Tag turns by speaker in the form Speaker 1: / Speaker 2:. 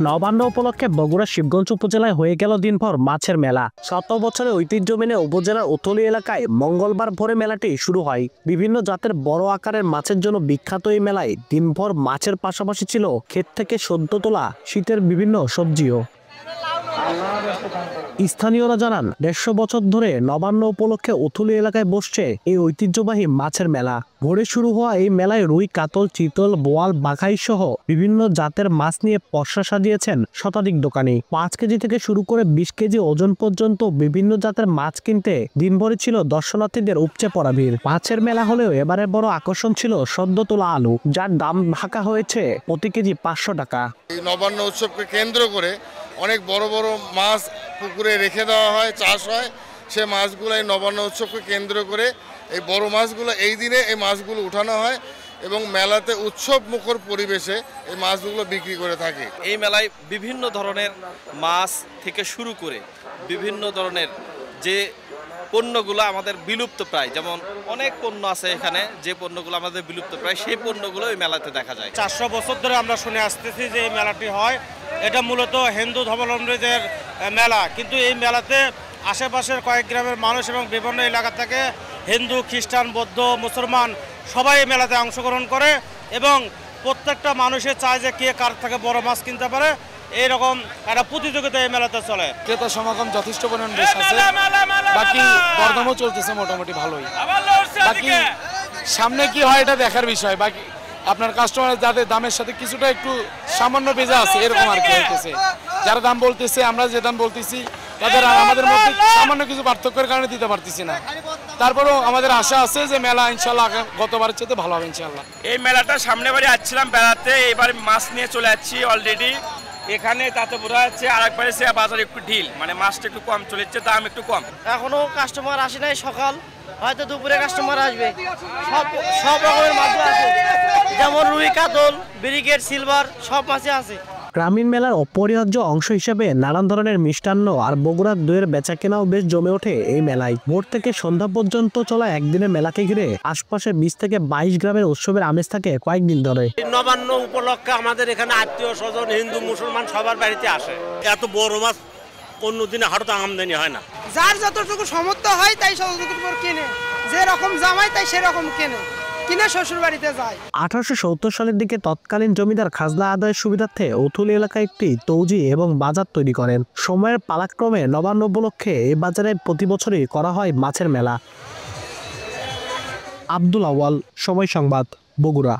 Speaker 1: নবান্ন উপলক্ষে বগুড়া শিবগঞ্জ উপজেলায় হয়ে গেল দিনভর মাছের মেলা। ১৭ বছরের ঐতিহ্য মেনে উপজেলার উথলি এলাকায় মঙ্গলবার ভোরে মেলাটি শুরু হয়। বিভিন্ন জাতের বড় আকারের মাছের জন্য বিখ্যাত এই মেলায় দিনভর মাছের পাশাপাশি ছিল ক্ষেত থেকে সদ্য তোলা শীতের বিভিন্ন সবজিও। স্থানীয়রা জানান ১৫০ বছর ধরে নবান্ন উপলক্ষে উথলি এলাকায় বসছে এই ঐতিহ্যবাহী মাছের মেলা। ভোরে শুরু হওয়া এই মেলায় রুই, কাতল, চিতল, বোয়াল, বাঘাই সহ বিভিন্ন জাতের মাছ নিয়ে পসরা সাজিয়েছেন শতাধিক দোকানি। ৫ কেজি থেকে শুরু করে ২০ কেজি ওজন পর্যন্ত বিভিন্ন জাতের মাছ কিনতে দিনভরে ছিল দর্শনার্থীদের উপচে পড়া ভিড়। মাছের মেলা হলেও এবারের বড় আকর্ষণ ছিল সদ্য তোলা আলু, যার দাম হাঁকা হয়েছে প্রতি কেজি ৫০০ টাকা।
Speaker 2: এই নবান্ন উৎসবকে কেন্দ্র করে অনেক বড় বড় মাছ পুকুরে রেখে দেওয়া হয়, চাষ হয়। সে মাছগুলো এই নবান্ন উৎসবকে কেন্দ্র করে এই বড় মাছগুলো এই দিনে এই মাছগুলো উঠানো হয় এবং মেলাতে উৎসব মুখর পরিবেশে এই মাছগুলো বিক্রি করে থাকে।
Speaker 3: এই মেলায় বিভিন্ন ধরনের মাছ থেকে শুরু করে বিভিন্ন ধরনের যে পণ্যগুলো আমাদের বিলুপ্ত প্রায়, যেমন অনেক পণ্য আছে এখানে, যে পণ্যগুলো আমাদের বিলুপ্ত প্রায় সেই পণ্যগুলো এই মেলাতে দেখা যায়।
Speaker 4: ৪০০ বছর ধরে আমরা শুনে আসতেছি যে এই মেলাটি হয়। এটা মূলত হিন্দু ধর্মাবলম্বীদের মেলা, কিন্তু এই মেলাতে আশেপাশের কয়েক গ্রামের মানুষ এবং বিভিন্ন এলাকা থেকে হিন্দু, খ্রিস্টান, বৌদ্ধ, মুসলমান সবাই এই মেলাতে অংশগ্রহণ করে এবং প্রত্যেকটা মানুষের চায় যে কে কার থেকে বড় মাছ কিনতে পারে। এইরকম একটা প্রতিযোগিতা এই মেলাতে চলে।
Speaker 5: ক্রেতা সমাগম যথেষ্ট পরিমাণ বেশ আছে, বাকি দরদামও চলতেছে মোটামুটি ভালোই। বাকি সামনে কি হয় এটা দেখার বিষয়। বাকি আপনার কাস্টমার যাদের দামের সাথে কিছুটা একটু সামান্য বেজা আছে এরকম আর কি হইতেছে। যারা দাম বলতেছে, আমরা যে দাম বলতেছি তাদের আমাদের মধ্যে সামান্য কিছু পার্থক্যের কারণে দিতে পারতেছি না। তারপরেও আমাদের আশা আছে যে মেলা ইনশাল্লাহ গতবারের চেয়ে ভালো হবে ইনশাল্লাহ।
Speaker 6: এই মেলাটা সামনে বাড়ি আসছিলাম বেড়াতে, এবার মাছ নিয়ে চলে যাচ্ছি অলরেডি এখানে। তাতে বোঝা যাচ্ছে আরেকবারে সে বাজার একটু ঢিল, মানে মাছটা একটু কম চলে যাচ্ছে, দাম একটু কম।
Speaker 7: এখনো কাস্টমার আসে নাই, সকাল হয়তো দুপুরে কাস্টমার আসবে। সব রকমের মাছ আছে, যেমন রুই, কাতল, ব্রিগেড, সিলভার সব মাছই আছে।
Speaker 1: গ্রামীণ মেলার অপরিহার্য অংশ হিসেবে নানান ধরনের মিষ্টান্ন আর বগুড়ার দইয়ের বেচা কেনাও বেশ জমে ওঠে এই মেলায়। ভোর থেকে সন্ধ্যা পর্যন্ত চলা একদিনের মেলাকে ঘিরে আশপাশে ২০ থেকে ২২ গ্রামের উৎসবের আমেজ থাকে কয়েকদিন ধরে।
Speaker 4: নবান্ন উপলক্ষে আমাদের এখানে আত্মীয় স্বজন হিন্দু মুসলমান সবার বাড়িতে আসে। এত বড় মাছ অন্য দিনে হাটতে আমদানি হয় না।
Speaker 8: যার যতটুকু সামর্থ্য হয় তাই ততটুকু কিনে, যে রকম জামায় তাই সেরকম কিনে শ্বশুর বাড়িতে যায়। ১৮৭০ সালের দিকে তৎকালীন জমিদার খাজনা আদায়ের সুবিধার্থে উথলি এলাকায় একটি তৌজি এবং বাজার তৈরি করেন। সময়ের পালাক্রমে নবান্ন উপলক্ষে এই বাজারে প্রতি বছরই করা হয় মাছের মেলা। আব্দুল আওয়াল, সময় সংবাদ, বগুড়া।